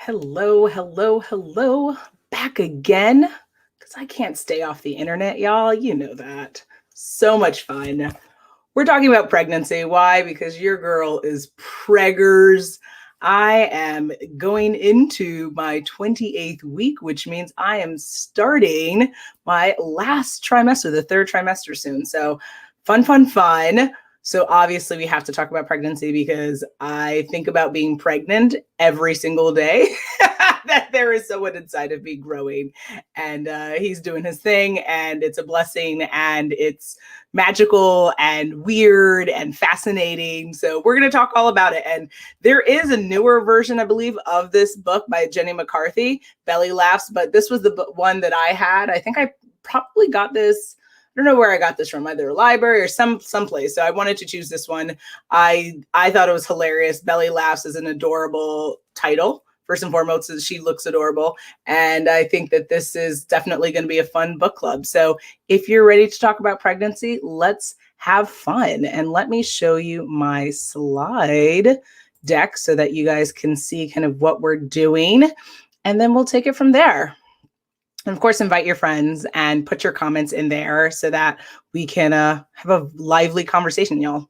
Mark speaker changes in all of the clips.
Speaker 1: Hello, hello, hello. Back again because I can't stay off the internet, y'all. You know that. So much fun. We're talking about pregnancy. Why? Because your girl is preggers. I am going into my 28th week, which means I am starting my last trimester, the third trimester soon. So fun, fun, fun. So obviously we have to talk about pregnancy because I think about being pregnant every single day. That there is someone inside of me growing and he's doing his thing and it's a blessing and it's magical and weird and fascinating. So we're going to talk all about it. And there is a newer version, I believe, of this book by Jenny McCarthy, Belly Laughs, but this was the one that I had. I think I probably got this. I don't know where I got this from, either a library or someplace. So I wanted to choose this one. I thought it was hilarious. Belly Laughs is an adorable title. First and foremost, she looks adorable. And I think that this is definitely going to be a fun book club. So if you're ready to talk about pregnancy, let's have fun. And let me show you my slide deck so that you guys can see kind of what we're doing. And then we'll take it from there. And of course, invite your friends and put your comments in there so that we can have a lively conversation, y'all.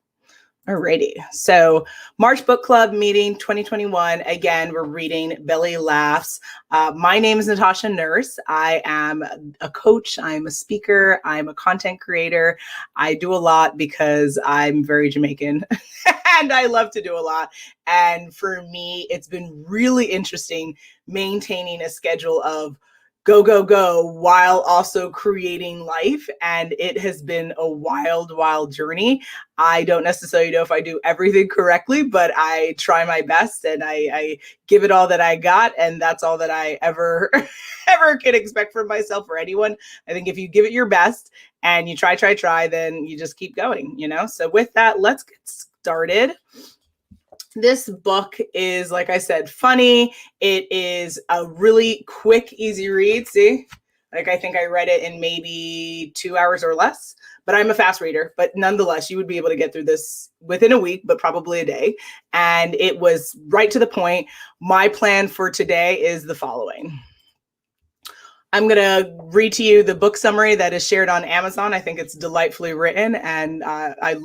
Speaker 1: Alrighty. So March Book Club meeting 2021. Again, we're reading Belly Laughs. My name is Natasha Nurse. I am a coach. I'm a speaker. I'm a content creator. I do a lot because I'm very Jamaican and I love to do a lot. And for me, it's been really interesting maintaining a schedule of go, go, go, while also creating life. And it has been a wild, wild journey. I don't necessarily know if I do everything correctly, but I try my best and I give it all that I got. And that's all that I ever can expect from myself or anyone. I think if you give it your best and you try, then you just keep going, you know? So with that, let's get started. This book is, like I said, funny. It is a really quick, easy read. See, like I think I read it in maybe 2 hours or less, but I'm a fast reader. But nonetheless, you would be able to get through this within a week, but probably a day. And it was right to the point. My plan for today is the following. I'm going to read to you the book summary that is shared on Amazon. I think it's delightfully written and I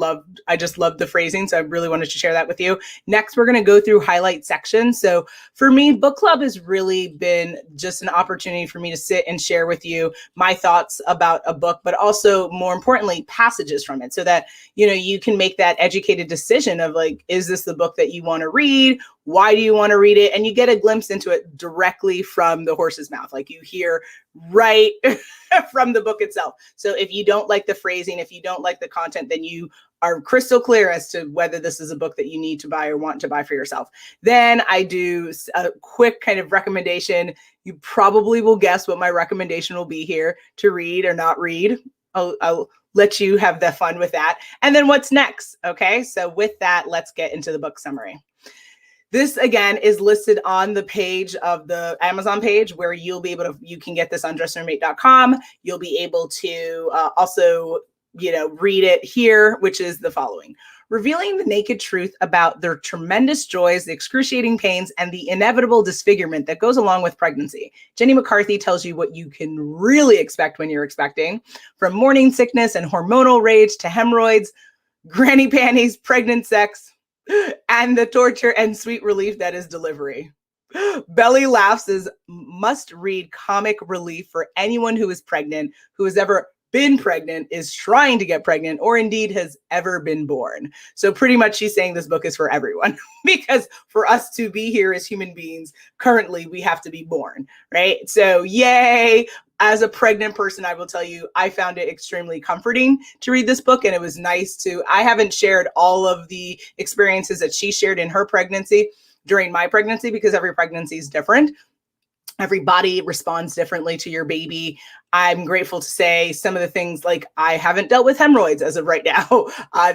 Speaker 1: just loved the phrasing. So I really wanted to share that with you. Next, we're going to go through highlight sections. So for me, book club has really been just an opportunity for me to sit and share with you my thoughts about a book, but also more importantly, passages from it so that, you know, you can make that educated decision of like, is this the book that you want to read? Why do you want to read it? And you get a glimpse into it directly from the horse's mouth. Like you hear right from the book itself. So if you don't like the phrasing, if you don't like the content, then you are crystal clear as to whether this is a book that you need to buy or want to buy for yourself. Then I do a quick kind of recommendation. You probably will guess what my recommendation will be here to read or not read. I'll let you have the fun with that. And then what's next? Okay, so with that, let's get into the book summary. This, again, is listed on the page of the Amazon page where you'll be able to, you can get this on dressroommate.com. You'll be able to also, you know, read it here, which is the following. Revealing the naked truth about the tremendous joys, the excruciating pains, and the inevitable disfigurement that goes along with pregnancy. Jenny McCarthy tells you what you can really expect when you're expecting, from morning sickness and hormonal rage to hemorrhoids, granny panties, pregnant sex, and the torture and sweet relief that is delivery. Belly Laughs is must-read comic relief for anyone who is pregnant, who has ever been pregnant, is trying to get pregnant, or indeed has ever been born. So pretty much she's saying this book is for everyone because for us to be here as human beings, currently we have to be born, right? So yay. As a pregnant person, I will tell you, I found it extremely comforting to read this book. And it was nice to, I haven't shared all of the experiences that she shared in her pregnancy during my pregnancy because every pregnancy is different. Every body responds differently to your baby. I'm grateful to say some of the things, like I haven't dealt with hemorrhoids as of right now.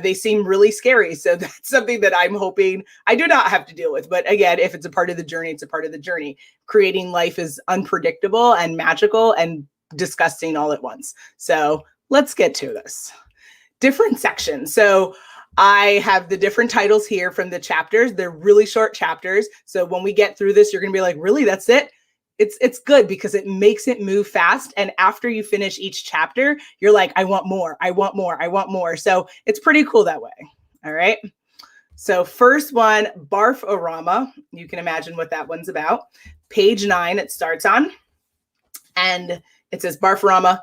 Speaker 1: They seem really scary. So that's something that I'm hoping I do not have to deal with. But again, if it's a part of the journey, it's a part of the journey. Creating life is unpredictable and magical and disgusting all at once. So let's get to this. Different sections. So I have the different titles here from the chapters. They're really short chapters. So when we get through this, you're going to be like, really, that's it? It's good because it makes it move fast. And after you finish each chapter, you're like, I want more, I want more, I want more. So it's pretty cool that way. All right. So first one, Barforama. You can imagine what that one's about. Page 9, it starts on. And it says Barforama,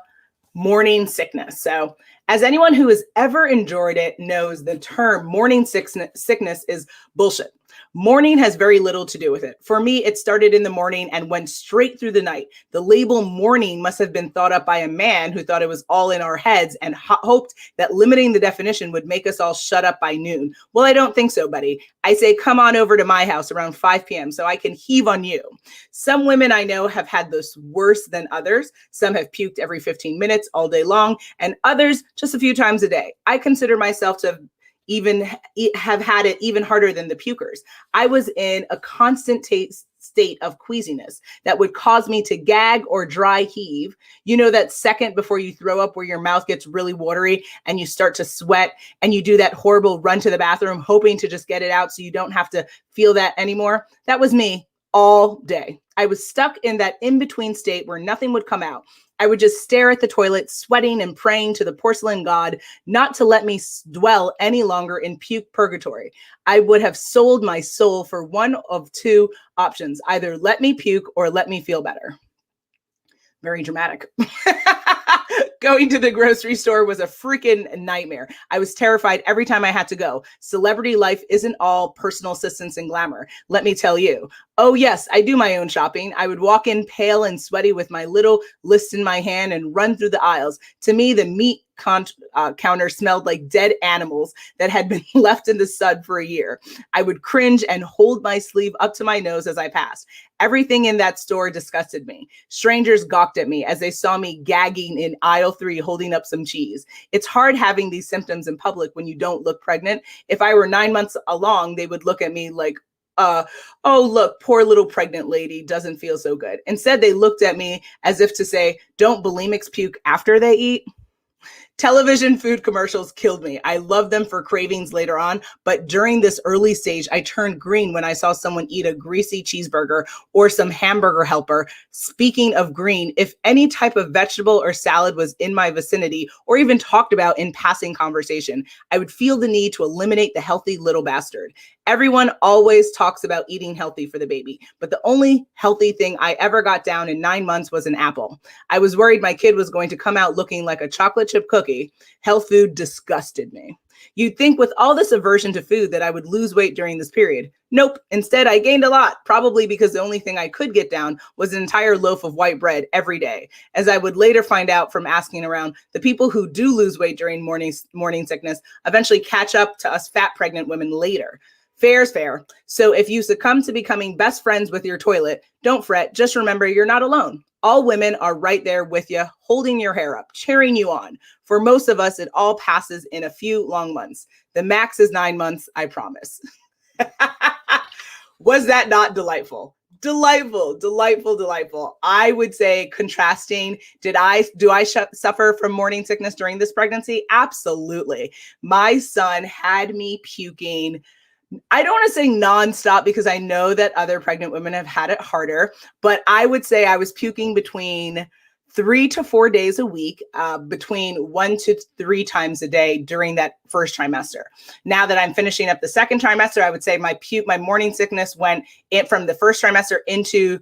Speaker 1: morning sickness. So as anyone who has ever enjoyed it knows, the term morning sickness is bullshit. Morning has very little to do with it. For me, it started in the morning and went straight through the night. The label morning must have been thought up by a man who thought it was all in our heads and hoped that limiting the definition would make us all shut up by noon. Well, I don't think so, buddy. I say, come on over to my house around 5 p.m. so I can heave on you. Some women I know have had this worse than others. Some have puked every 15 minutes all day long, and others just a few times a day. I consider myself to have had it even harder than the pukers. I was in a constant state of queasiness that would cause me to gag or dry heave. You know, that second before you throw up where your mouth gets really watery and you start to sweat and you do that horrible run to the bathroom, hoping to just get it out so you don't have to feel that anymore. That was me all day. I was stuck in that in-between state where nothing would come out. I would just stare at the toilet, sweating and praying to the porcelain god not to let me dwell any longer in puke purgatory. I would have sold my soul for one of two options: either let me puke or let me feel better. Very dramatic. Going to the grocery store was a freaking nightmare. I was terrified every time I had to go. Celebrity life isn't all personal assistance and glamour, let me tell you. Oh yes, I do my own shopping. I would walk in pale and sweaty with my little list in my hand and run through the aisles. To me, the meat counter smelled like dead animals that had been left in the sun for a year. I would cringe and hold my sleeve up to my nose as I passed. Everything in that store disgusted me. Strangers gawked at me as they saw me gagging in aisle 3 holding up some cheese. It's hard having these symptoms in public when you don't look pregnant. If I were 9 months along, they would look at me like, oh, look, poor little pregnant lady doesn't feel so good. Instead, they looked at me as if to say, don't bulimics puke after they eat? Television food commercials killed me. I loved them for cravings later on, but during this early stage, I turned green when I saw someone eat a greasy cheeseburger or some hamburger helper. Speaking of green, if any type of vegetable or salad was in my vicinity or even talked about in passing conversation, I would feel the need to eliminate the healthy little bastard. Everyone always talks about eating healthy for the baby, but the only healthy thing I ever got down in 9 months was an apple. I was worried my kid was going to come out looking like a chocolate chip cookie. Health food disgusted me. You'd think with all this aversion to food that I would lose weight during this period. Nope. Instead, I gained a lot, probably because the only thing I could get down was an entire loaf of white bread every day. As I would later find out from asking around, the people who do lose weight during morning sickness eventually catch up to us fat pregnant women later. Fair's fair. So if you succumb to becoming best friends with your toilet, don't fret. Just remember you're not alone. All women are right there with you, holding your hair up, cheering you on. For most of us, it all passes in a few long months. The max is 9 months, I promise. Was that not delightful? Delightful, delightful, delightful. I would say contrasting. Do I suffer from morning sickness during this pregnancy? Absolutely. My son had me puking. I don't want to say nonstop because I know that other pregnant women have had it harder, but I would say I was puking between 3 to 4 days a week, between 1 to 3 times a day during that first trimester. Now that I'm finishing up the second trimester, I would say my morning sickness went from the first trimester into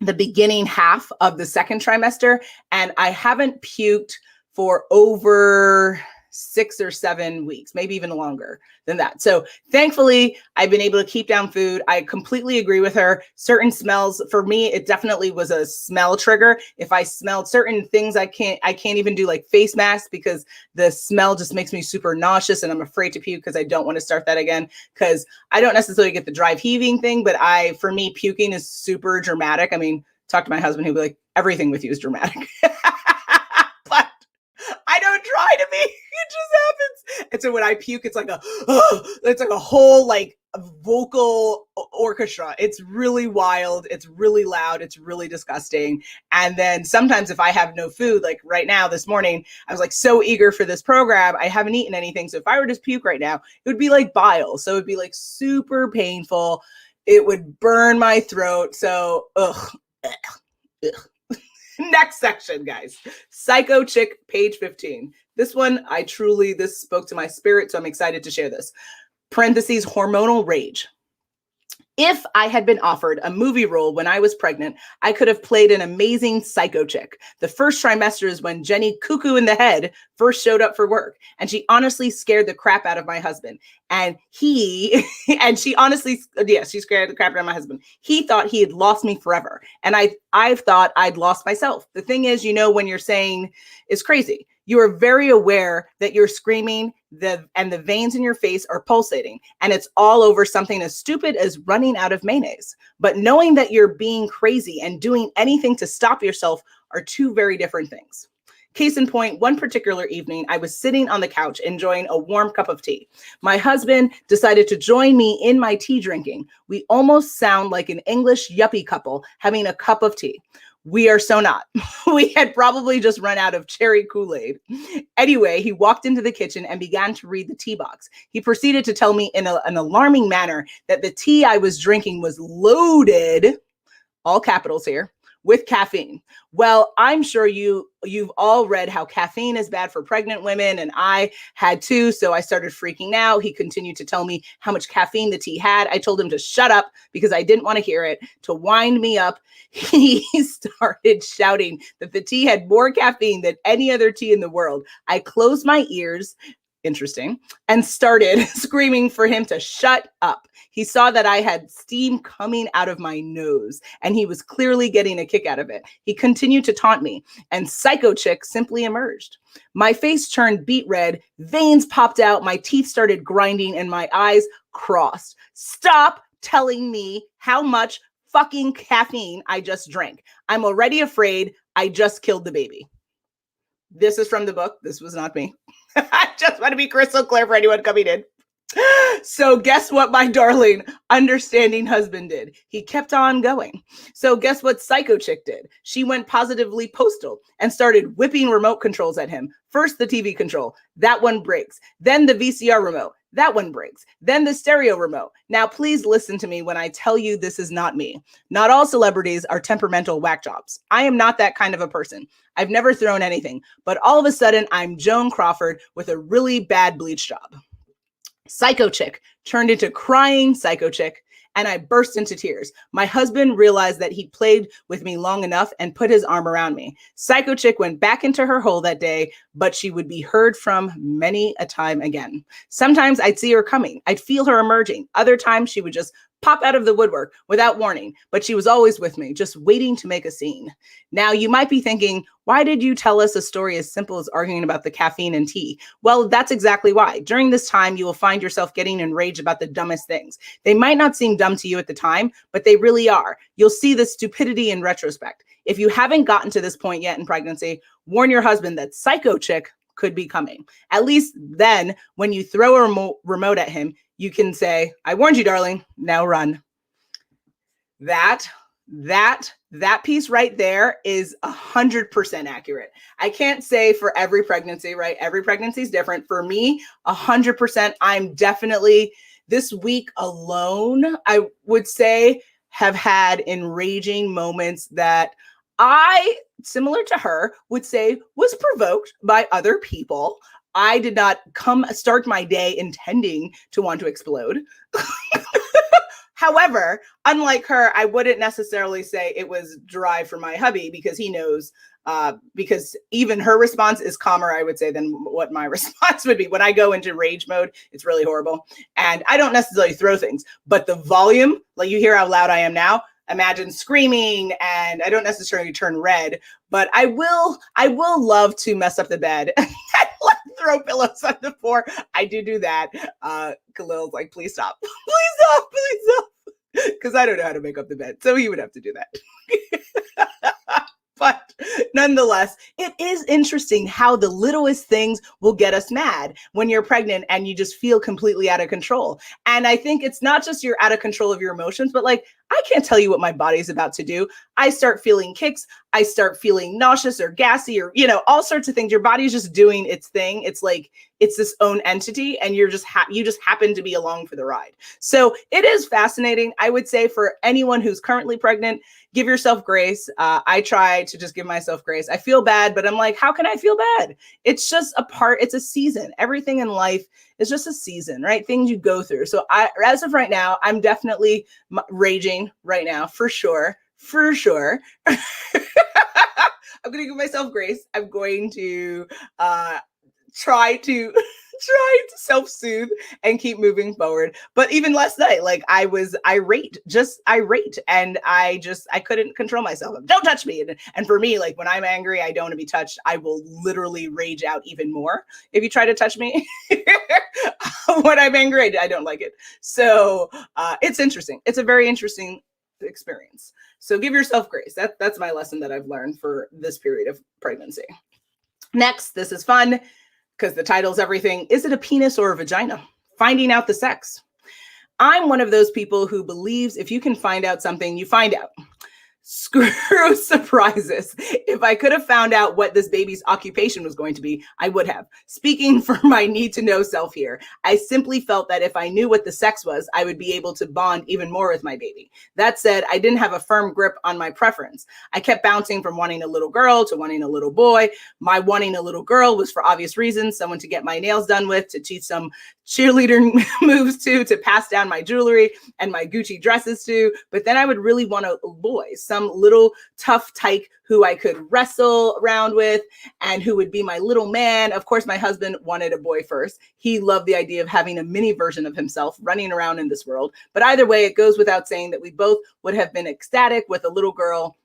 Speaker 1: the beginning half of the second trimester, and I haven't puked for over 6 or 7 weeks, maybe even longer than that. So thankfully, I've been able to keep down food. I completely agree with her. Certain smells, for me, it definitely was a smell trigger. If I smelled certain things, I can't even do like face masks because the smell just makes me super nauseous and I'm afraid to puke because I don't want to start that again because I don't necessarily get the drive heaving thing, but for me, puking is super dramatic. I mean, talk to my husband, he'll be like, everything with you is dramatic. But I don't dry lie to me. It just happens. And so when I puke, it's like it's like a whole like vocal orchestra. It's really wild. It's really loud. It's really disgusting. And then sometimes if I have no food, like right now this morning, I was like so eager for this program. I haven't eaten anything. So if I were to puke right now, it would be like bile. So it'd be like super painful. It would burn my throat. So, ugh. Next section, guys. Psycho Chick, page 15. This one, this spoke to my spirit, so I'm excited to share this. Parentheses, hormonal rage. If I had been offered a movie role when I was pregnant, I could have played an amazing psycho chick. The first trimester is when Jenny Cuckoo in the Head first showed up for work, and she honestly scared the crap out of my husband. And she scared the crap out of my husband. He thought he had lost me forever. And I've thought I'd lost myself. The thing is, when you're saying is crazy, you are very aware that you're screaming and the veins in your face are pulsating, and it's all over something as stupid as running out of mayonnaise. But knowing that you're being crazy and doing anything to stop yourself are two very different things. Case in point, one particular evening, I was sitting on the couch enjoying a warm cup of tea. My husband decided to join me in my tea drinking. We almost sound like an English yuppie couple having a cup of tea. We are so not. We had probably just run out of cherry Kool-Aid. Anyway, he walked into the kitchen and began to read the tea box. He proceeded to tell me in an alarming manner that the tea I was drinking was loaded, all capitals here, with caffeine. Well, I'm sure you've all read how caffeine is bad for pregnant women, and I had too, so I started freaking out. He continued to tell me how much caffeine the tea had. I told him to shut up because I didn't want to hear it. To wind me up, he started shouting that the tea had more caffeine than any other tea in the world. I closed my ears, interesting, and started screaming for him to shut up. He saw that I had steam coming out of my nose, and he was clearly getting a kick out of it. He continued to taunt me, and Psycho Chick simply emerged. My face turned beet red, veins popped out, my teeth started grinding, and my eyes crossed. Stop telling me how much fucking caffeine I just drank. I'm already afraid I just killed the baby. This is from the book. This was not me. I just want to be crystal clear for anyone coming in. So guess what my darling, understanding husband did? He kept on going. So guess what Psycho Chick did? She went positively postal and started whipping remote controls at him. First, the TV control. That one breaks. Then the VCR remote. That one breaks. Then the stereo remote. Now, please listen to me when I tell you this is not me. Not all celebrities are temperamental whack jobs. I am not that kind of a person. I've never thrown anything, but all of a sudden I'm Joan Crawford with a really bad bleach job. Psycho Chick turned into crying Psycho Chick, and I burst into tears. My husband realized that he played with me long enough and put his arm around me. Psycho Chick went back into her hole that day, but she would be heard from many a time again. Sometimes I'd see her coming. I'd feel her emerging. Other times she would just pop out of the woodwork without warning, but she was always with me, just waiting to make a scene. Now, you might be thinking, why did you tell us a story as simple as arguing about the caffeine and tea? Well, that's exactly why. During this time, you will find yourself getting enraged about the dumbest things. They might not seem dumb to you at the time, but they really are. You'll see the stupidity in retrospect. If you haven't gotten to this point yet in pregnancy, warn your husband that Psycho Chick could be coming. At least then, when you throw a remote at him, you can say, I warned you, darling, now run. That piece right there is 100% accurate. I can't say for every pregnancy, right? Every pregnancy is different. For me, 100%, I'm definitely, this week alone, I would say, have had enraging moments that I, similar to her, would say was provoked by other people. I did not start my day intending to want to explode. However, unlike her, I wouldn't necessarily say it was derived from my hubby because he knows, because even her response is calmer, I would say, than what my response would be. When I go into rage mode, it's really horrible. And I don't necessarily throw things, but the volume, like you hear how loud I am now, imagine screaming, and I don't necessarily turn red, but I will love to mess up the bed and throw pillows on the floor. I do that. Khalil's like, please stop. Please stop. Because I don't know how to make up the bed. So he would have to do that. But Nonetheless, it is interesting how the littlest things will get us mad when you're pregnant and you just feel completely out of control. And I think it's not just you're out of control of your emotions, but like, I can't tell you what my body's about to do. I start feeling kicks. I start feeling nauseous or gassy or, all sorts of things. Your body's just doing its thing. It's like, it's this own entity and you just happen to be along for the ride. So it is fascinating. I would say for anyone who's currently pregnant, give yourself grace. I try to just give myself grace. I feel bad, but I'm like, how can I feel bad? It's just it's a season. Everything in life is just a season, right? Things you go through. So as of right now, I'm definitely raging right now, for sure. I'm going to give myself grace. I'm going to try to self-soothe and keep moving forward. But even last night, like I was irate, and I couldn't control myself. Don't touch me. And for me, like when I'm angry, I don't want to be touched. I will literally rage out even more if you try to touch me. When I'm angry, I don't like it. So it's interesting. It's a very interesting experience. So give yourself grace. That's my lesson that I've learned for this period of pregnancy. Next, this is fun because the title's everything. Is it a penis or a vagina? Finding out the sex. I'm one of those people who believes if you can find out something, you find out. Screw surprises. If I could have found out what this baby's occupation was going to be, I would have. Speaking for my need to know self here, I simply felt that if I knew what the sex was, I would be able to bond even more with my baby. That said, I didn't have a firm grip on my preference. I kept bouncing from wanting a little girl to wanting a little boy. My wanting a little girl was for obvious reasons, someone to get my nails done with, to teach some cheerleader moves to pass down my jewelry and my Gucci dresses to. But then I would really want a boy, some little tough tyke who I could wrestle around with and who would be my little man. Of course, my husband wanted a boy first. He loved the idea of having a mini version of himself running around in this world. But either way, it goes without saying that we both would have been ecstatic with a little girl,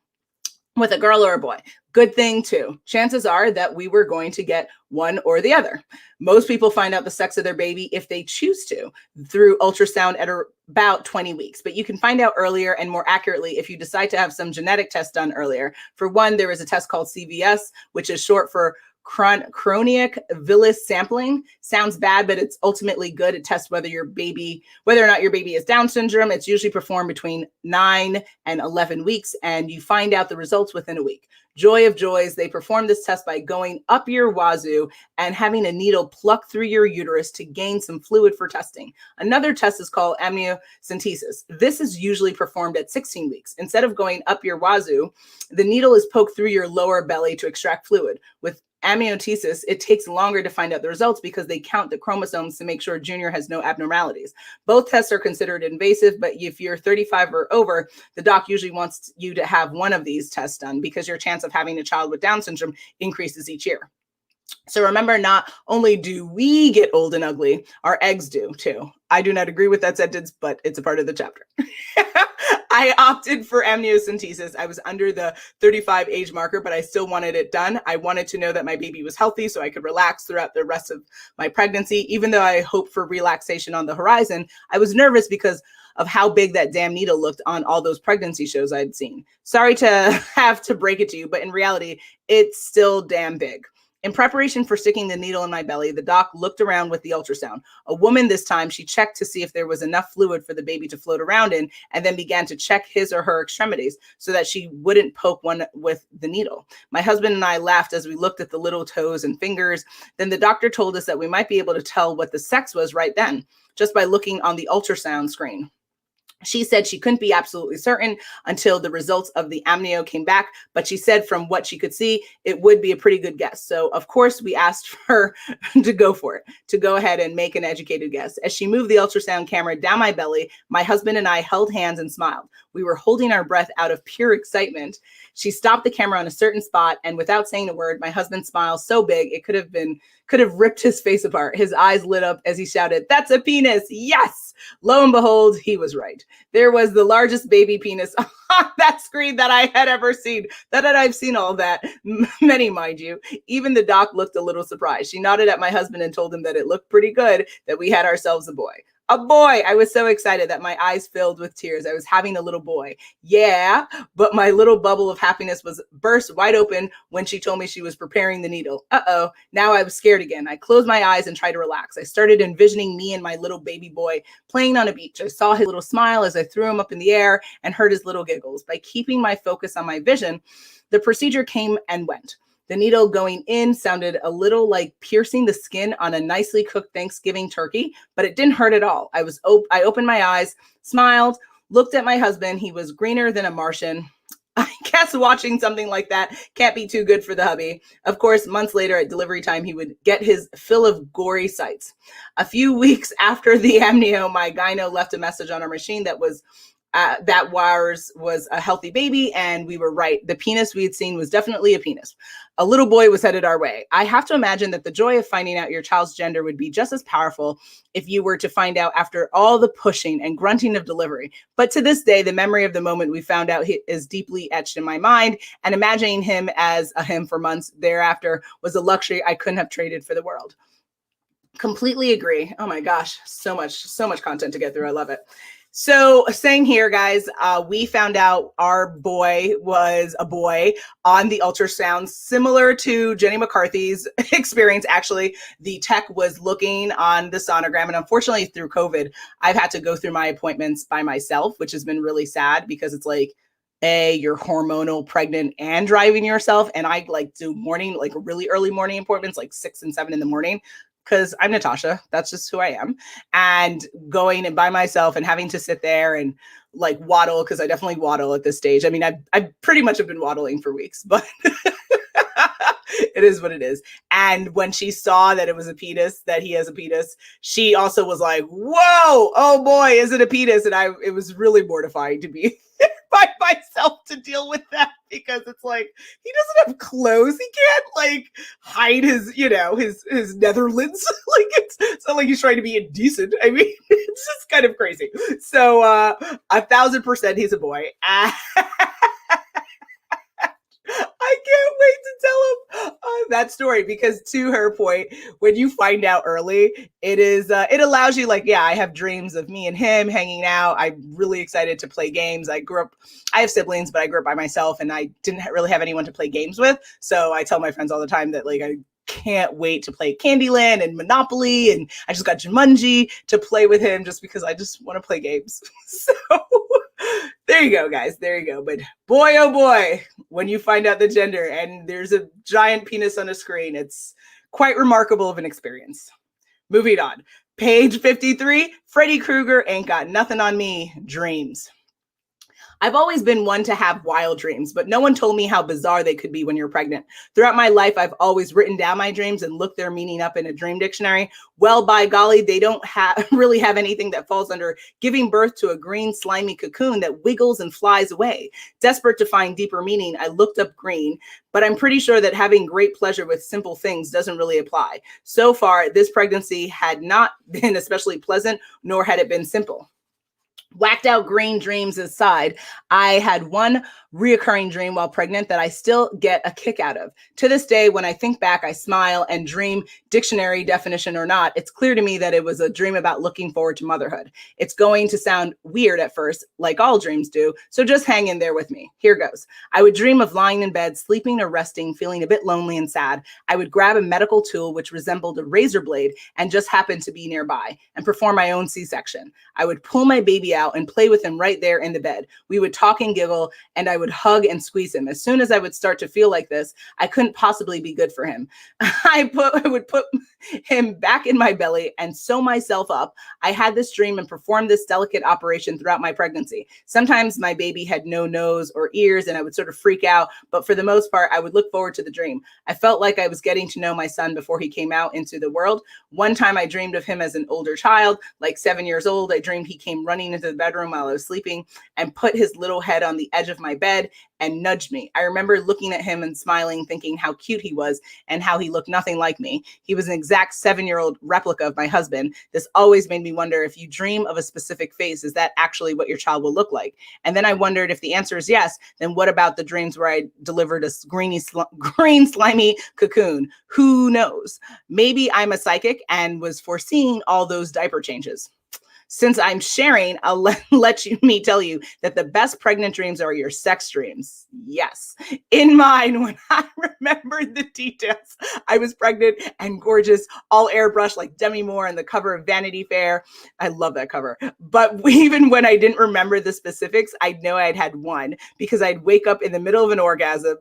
Speaker 1: with a girl or a boy. Good thing too. Chances are that we were going to get one or the other. Most people find out the sex of their baby if they choose to through ultrasound at about 20 weeks, but you can find out earlier and more accurately if you decide to have some genetic tests done earlier. For one, there is a test called CVS, which is short for chronic villus sampling. Sounds bad, but it's ultimately good. It tests whether or not your baby has Down syndrome. It's usually performed between 9 and 11 weeks, and you find out the results within a week. Joy of joys, they perform this test by going up your wazoo and having a needle plucked through your uterus to gain some fluid for testing. Another test is called amniocentesis. This is usually performed at 16 weeks. Instead of going up your wazoo, the needle is poked through your lower belly to extract fluid. With amniocentesis, it takes longer to find out the results because they count the chromosomes to make sure Junior has no abnormalities. Both tests are considered invasive, but if you're 35 or over, the doc usually wants you to have one of these tests done because your chance of having a child with Down syndrome increases each year. So remember, not only do we get old and ugly, our eggs do too. I do not agree with that sentence, but it's a part of the chapter. I opted for amniocentesis. I was under the 35 age marker, but I still wanted it done. I wanted to know that my baby was healthy so I could relax throughout the rest of my pregnancy. Even though I hoped for relaxation on the horizon, I was nervous because of how big that damn needle looked on all those pregnancy shows I'd seen. Sorry to have to break it to you, but in reality, it's still damn big. In preparation for sticking the needle in my belly, the doc looked around with the ultrasound. A woman this time, she checked to see if there was enough fluid for the baby to float around in, and then began to check his or her extremities so that she wouldn't poke one with the needle. My husband and I laughed as we looked at the little toes and fingers. Then the doctor told us that we might be able to tell what the sex was right then, just by looking on the ultrasound screen. She said she couldn't be absolutely certain until the results of the amnio came back, but she said from what she could see, it would be a pretty good guess. So of course we asked her to go for it, to go ahead and make an educated guess. As she moved the ultrasound camera down my belly, my husband and I held hands and smiled. We were holding our breath out of pure excitement. She stopped the camera on a certain spot, and without saying a word, my husband's smile so big it could have ripped his face apart. His eyes lit up as he shouted, "That's a penis! Yes!" Lo and behold, he was right. There was the largest baby penis on that screen that I had ever seen. That I've seen all that, many, mind you. Even the doc looked a little surprised. She nodded at my husband and told him that it looked pretty good, that we had ourselves a boy. A boy. I was so excited that my eyes filled with tears. I was having a little boy. Yeah, but my little bubble of happiness was burst wide open when she told me she was preparing the needle. Uh-oh. Now I was scared again. I closed my eyes and tried to relax. I started envisioning me and my little baby boy playing on a beach. I saw his little smile as I threw him up in the air and heard his little giggles. By keeping my focus on my vision, the procedure came and went. The needle going in sounded a little like piercing the skin on a nicely cooked Thanksgiving turkey, but it didn't hurt at all. I opened my eyes, smiled, looked at my husband. He was greener than a Martian. I guess watching something like that can't be too good for the hubby. Of course, months later at delivery time, he would get his fill of gory sights. A few weeks after the amnio, my gyno left a message on our machine that ours was a healthy baby, and we were right. The penis we had seen was definitely a penis. A little boy was headed our way. I have to imagine that the joy of finding out your child's gender would be just as powerful if you were to find out after all the pushing and grunting of delivery. But to this day, the memory of the moment we found out is deeply etched in my mind, and imagining him as a him for months thereafter was a luxury I couldn't have traded for the world. Completely agree. Oh my gosh, so much content to get through. I love it. So same here, guys. We found out our boy was a boy on the ultrasound, similar to Jenny McCarthy's experience. Actually, the tech was looking on the sonogram, and unfortunately through COVID, I've had to go through my appointments by myself, which has been really sad because it's like, you're hormonal, pregnant, and driving yourself. And I like do morning, like really early morning appointments, like 6 and 7 in the morning. Because I'm Natasha, that's just who I am. And going and by myself and having to sit there and like waddle, because I definitely waddle at this stage. I mean, I pretty much have been waddling for weeks, but it is what it is. And when she saw that it was a penis, that he has a penis, she also was like, whoa, oh boy, is it a penis? And it was really mortifying to be by myself to deal with that, because it's like, he doesn't have clothes. He can't like hide his, his Netherlands. Like it's not like he's trying to be indecent. I mean, it's just kind of crazy. So 1,000% he's a boy. I can't wait to tell him that story, because to her point, when you find out early, it allows you like, yeah, I have dreams of me and him hanging out. I'm really excited to play games. I have siblings, but I grew up by myself and I didn't really have anyone to play games with. So I tell my friends all the time that like, I can't wait to play Candyland and Monopoly, and I just got Jumanji to play with him just because I just want to play games. So there you go, guys. There you go. But boy, oh boy, when you find out the gender and there's a giant penis on a screen, it's quite remarkable of an experience. Moving on. Page 53, Freddy Krueger ain't got nothing on me, dreams. I've always been one to have wild dreams, but no one told me how bizarre they could be when you're pregnant. Throughout my life, I've always written down my dreams and looked their meaning up in a dream dictionary. Well, by golly, they don't really have anything that falls under giving birth to a green, slimy cocoon that wiggles and flies away. Desperate to find deeper meaning, I looked up green, but I'm pretty sure that having great pleasure with simple things doesn't really apply. So far, this pregnancy had not been especially pleasant, nor had it been simple. Whacked out green dreams aside, I had one reoccurring dream while pregnant that I still get a kick out of. To this day, when I think back, I smile, and dream, dictionary definition or not, it's clear to me that it was a dream about looking forward to motherhood. It's going to sound weird at first, like all dreams do, so just hang in there with me. Here goes. I would dream of lying in bed, sleeping or resting, feeling a bit lonely and sad. I would grab a medical tool which resembled a razor blade and just happened to be nearby, and perform my own C-section. I would pull my baby out and play with him right there in the bed. We would talk and giggle, and I would hug and squeeze him. As soon as I would start to feel like this, I couldn't possibly be good for him. I would put him back in my belly and sew myself up. I had this dream and performed this delicate operation throughout my pregnancy. Sometimes my baby had no nose or ears, and I would sort of freak out, but for the most part, I would look forward to the dream. I felt like I was getting to know my son before he came out into the world. One time I dreamed of him as an older child, like 7 years old. I dreamed he came running into the bedroom while I was sleeping and put his little head on the edge of my bed and nudged me. I remember looking at him and smiling, thinking how cute he was and how he looked nothing like me. He was an exact 7-year-old replica of my husband. This always made me wonder, if you dream of a specific face, is that actually what your child will look like? And then I wondered, if the answer is yes, then what about the dreams where I delivered a green slimy cocoon? Who knows? Maybe I'm a psychic and was foreseeing all those diaper changes. Since I'm sharing, I'll me tell you that the best pregnant dreams are your sex dreams. Yes. In mine, when I remembered the details, I was pregnant and gorgeous, all airbrushed like Demi Moore on the cover of Vanity Fair. I love that cover. But even when I didn't remember the specifics, I'd know I'd had one because I'd wake up in the middle of an orgasm.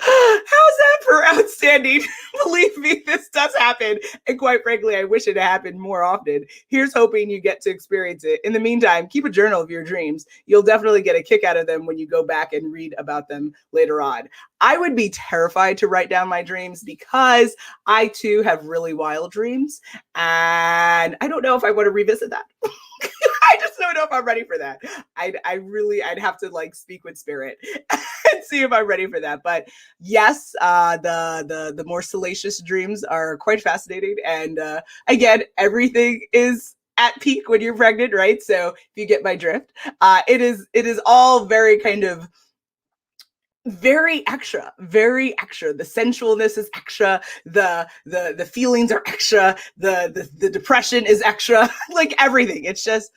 Speaker 1: How's that for outstanding? Believe me, this does happen. And quite frankly, I wish it happened more often. Here's hoping you get to experience it. In the meantime, keep a journal of your dreams. You'll definitely get a kick out of them when you go back and read about them later on. I would be terrified to write down my dreams because I too have really wild dreams. And I don't know if I want to revisit that. I just don't know if I'm ready for that. I'd have to like speak with spirit and see if I'm ready for that. But yes, the more salacious dreams are quite fascinating. And again, everything is at peak when you're pregnant, right? So if you get my drift, it is all very kind of very extra. The sensualness is extra. The feelings are extra. The depression is extra. Like everything. It's just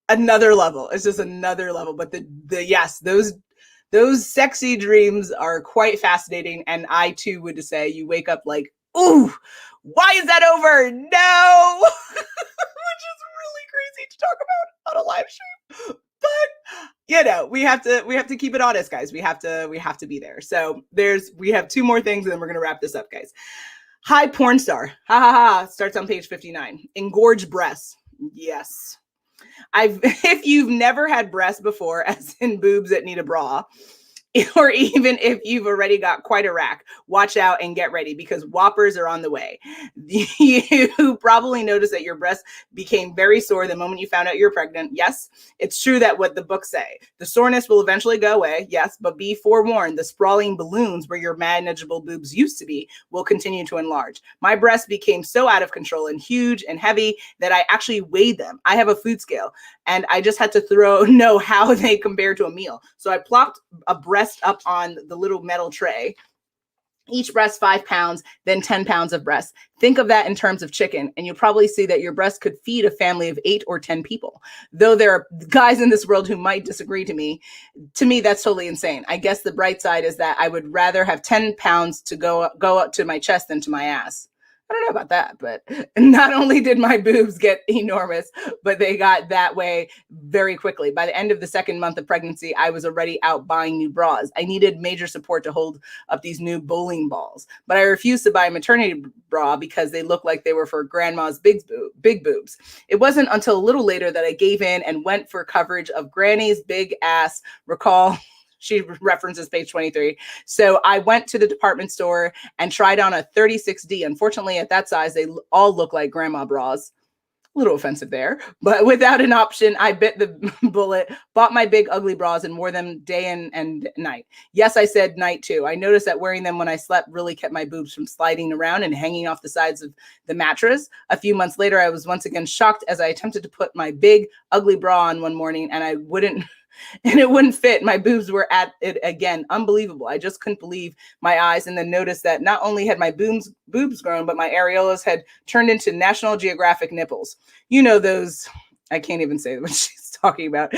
Speaker 1: another level. But yes, those sexy dreams are quite fascinating. And I too would say you wake up like, ooh, why is that over? No, which is really crazy to talk about on a live stream. But we have to keep it honest, guys. We have to be there. So we have two more things and then we're going to wrap this up, guys. High porn star. Ha ha ha. Starts on page 59. Engorged breasts. Yes. If you've never had breasts before, as in boobs that need a bra, or even if you've already got quite a rack, watch out and get ready because whoppers are on the way. You probably noticed that your breasts became very sore the moment you found out you're pregnant. Yes, it's true that what the books say. The soreness will eventually go away. Yes, but be forewarned, the sprawling balloons where your manageable boobs used to be will continue to enlarge. My breasts became so out of control and huge and heavy that I actually weighed them. I have a food scale and I just had to know how they compare to a meal. So I plopped a breast up on the little metal tray. Each breast 5 pounds, then 10 pounds of breast. Think of that in terms of chicken, and you'll probably see that your breast could feed a family of 8 or 10 people. Though there are guys in this world who might disagree to me, that's totally insane. I guess the bright side is that I would rather have 10 pounds to go up to my chest than to my ass. I don't know about that, but not only did my boobs get enormous, but they got that way very quickly. By the end of the second month of pregnancy, I was already out buying new bras. I needed major support to hold up these new bowling balls, but I refused to buy a maternity bra because they looked like they were for grandma's big boobs. It wasn't until a little later that I gave in and went for coverage of Granny's big ass. Recall, she references page 23. So I went to the department store and tried on a 36D. Unfortunately, at that size, they all look like grandma bras. A little offensive there, but without an option, I bit the bullet, bought my big ugly bras and wore them day and night. Yes, I said night too. I noticed that wearing them when I slept really kept my boobs from sliding around and hanging off the sides of the mattress. A few months later, I was once again shocked as I attempted to put my big ugly bra on one morning and it wouldn't fit. My boobs were at it again. Unbelievable. I just couldn't believe my eyes and then noticed that not only had my boobs grown, but my areolas had turned into National Geographic nipples. You know, those, I can't even say what she's talking about.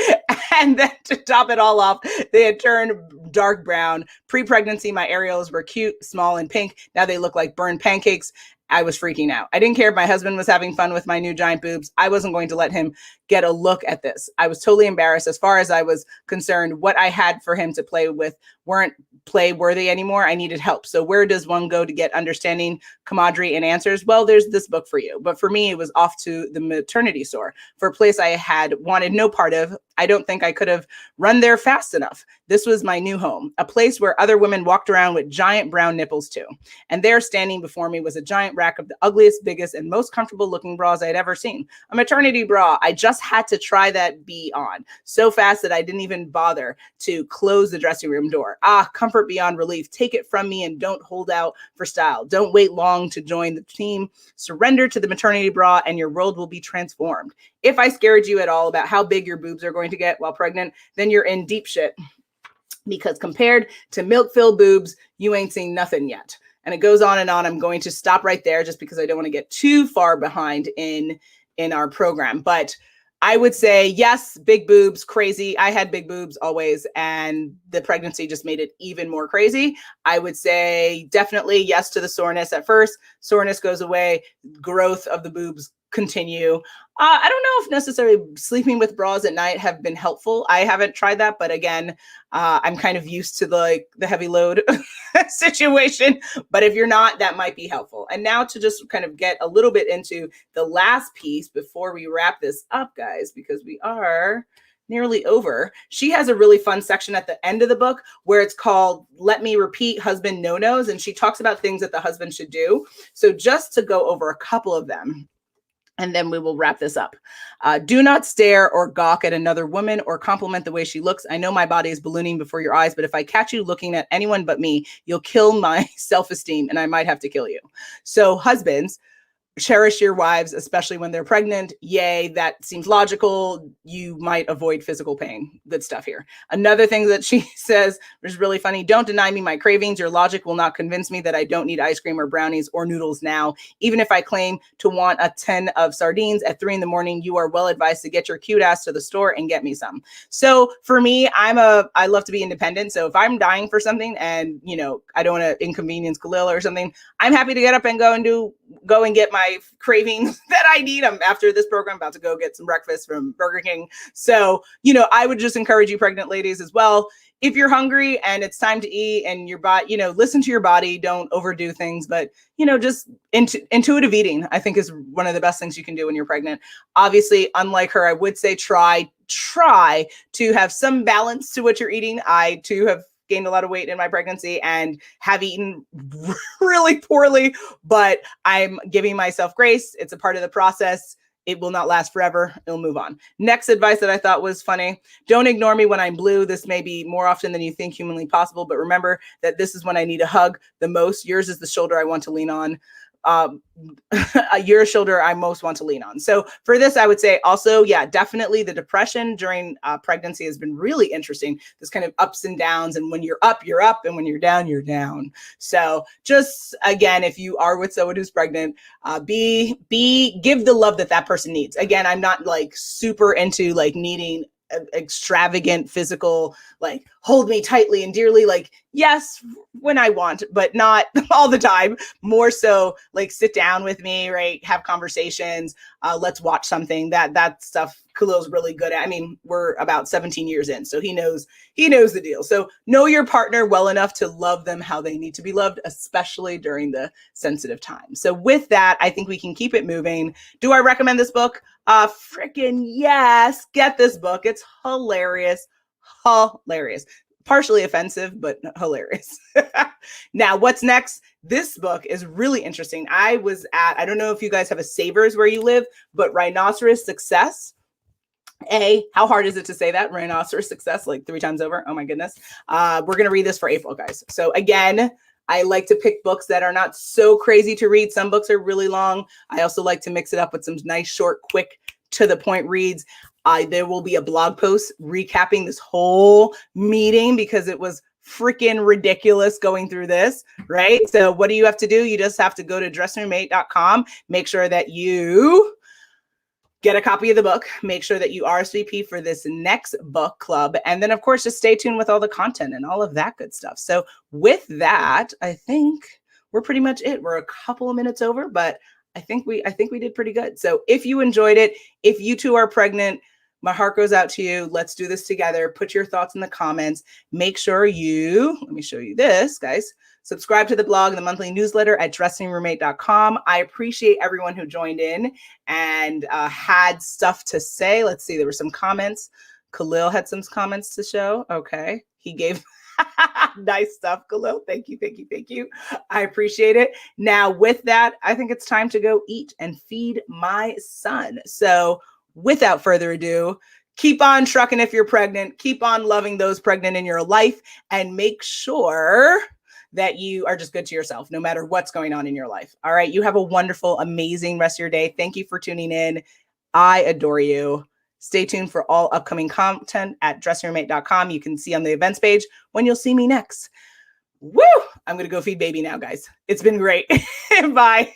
Speaker 1: And then to top it all off, they had turned dark brown. Pre-pregnancy, my areolas were cute, small, and pink. Now they look like burned pancakes. I was freaking out. I didn't care if my husband was having fun with my new giant boobs. I wasn't going to let him get a look at this. I was totally embarrassed. As far as I was concerned, what I had for him to play with weren't play worthy anymore. I needed help. So where does one go to get understanding, camaraderie, and answers? Well, there's this book for you. But for me, it was off to the maternity store for a place I had wanted no part of. I don't think I could have run there fast enough. This was my new home, a place where other women walked around with giant brown nipples too. And there standing before me was a giant rack of the ugliest, biggest, and most comfortable looking bras I'd ever seen. A maternity bra. I just had to try that B on so fast that I didn't even bother to close the dressing room door. Comfort beyond relief. Take it from me and don't hold out for style. Don't wait long to join the team. Surrender to the maternity bra and your world will be transformed. If I scared you at all about how big your boobs are going to get while pregnant, then you're in deep shit. Because compared to milk-filled boobs, you ain't seen nothing yet. And it goes on and on. I'm going to stop right there just because I don't want to get too far behind in our program. But I would say yes, big boobs, crazy. I had big boobs always, and the pregnancy just made it even more crazy. I would say definitely yes to the soreness at first. Soreness goes away, growth of the boobs continue. I don't know if necessarily sleeping with bras at night have been helpful. I haven't tried that, but again, I'm kind of used to the heavy load situation. But if you're not, that might be helpful. And now to just kind of get a little bit into the last piece before we wrap this up, guys, because we are nearly over. She has a really fun section at the end of the book where it's called Let Me Repeat Husband No-Nos. And she talks about things that the husband should do. So just to go over a couple of them, and then we will wrap this up. Do not stare or gawk at another woman or compliment the way she looks. I know my body is ballooning before your eyes, but if I catch you looking at anyone but me, you'll kill my self-esteem and I might have to kill you. So husbands, cherish your wives, especially when they're pregnant. Yay, that seems logical. You might avoid physical pain. Good stuff here. Another thing that she says is really funny. Don't deny me my cravings. Your logic will not convince me that I don't need ice cream or brownies or noodles now. Even if I claim to want a 10 of sardines at 3 a.m, you are well advised to get your cute ass to the store and get me some. So for me, I love to be independent. So if I'm dying for something and, I don't want to inconvenience Khalil or something, I'm happy to get up and go and get my cravings that I need. I'm after this program about to go get some breakfast from Burger King. So, I would just encourage you pregnant ladies as well. If you're hungry and it's time to eat and your body, listen to your body, don't overdo things, but, just intuitive eating, I think is one of the best things you can do when you're pregnant. Obviously, unlike her, I would say try to have some balance to what you're eating. I too have gained a lot of weight in my pregnancy and have eaten really poorly, but I'm giving myself grace. It's a part of the process. It will not last forever. It'll move on. Next advice that I thought was funny. Don't ignore me when I'm blue. This may be more often than you think humanly possible, but remember that this is when I need a hug the most. Yours is the shoulder I want to lean on. Your shoulder I most want to lean on. So for this, I would say also, definitely the depression during pregnancy has been really interesting. This kind of ups and downs, and when you're up, you're up, and when you're down, you're down. So just again, if you are with someone who's pregnant, give the love that person needs. Again, I'm not super into needing extravagant physical, hold me tightly and dearly, yes, when I want, but not all the time. More so sit down with me, right? Have conversations. Let's watch something. That stuff Khalil's really good at. I mean, we're about 17 years in, so he knows the deal. So know your partner well enough to love them how they need to be loved, especially during the sensitive time. So with that, I think we can keep it moving. Do I recommend this book? Freaking yes. Get this book. It's hilarious. Partially offensive, but hilarious. Now, what's next? This book is really interesting. I don't know if you guys have a Savers where you live, but Rhinoceros Success. How hard is it to say that? Rhinoceros Success, 3 times over. Oh my goodness. We're going to read this for April, guys. So again, I like to pick books that are not so crazy to read. Some books are really long. I also like to mix it up with some nice, short, quick, to the point reads. There will be a blog post recapping this whole meeting because it was freaking ridiculous going through this, right? So what do you have to do? You just have to go to dressingroom8.com, make sure that you get a copy of the book, make sure that you RSVP for this next book club, and then of course just stay tuned with all the content and all of that good stuff. So with that, I think we're pretty much it. We're a couple of minutes over, but I think we did pretty good. So if you enjoyed it, if you too are pregnant, my heart goes out to you. Let's do this together. Put your thoughts in the comments. Make sure let me show you this, guys. Subscribe to the blog and the monthly newsletter at dressingroom8.com. I appreciate everyone who joined in and had stuff to say. Let's see. There were some comments. Khalil had some comments to show. Okay. He gave nice stuff, Khalil. Thank you. I appreciate it. Now, with that, I think it's time to go eat and feed my son. So without further ado, keep on trucking if you're pregnant. Keep on loving those pregnant in your life, and make sure that you are just good to yourself, no matter what's going on in your life. All right. You have a wonderful, amazing rest of your day. Thank you for tuning in. I adore you. Stay tuned for all upcoming content at dressingroom8.com. You can see on the events page when you'll see me next. Woo! I'm going to go feed baby now, guys. It's been great. Bye.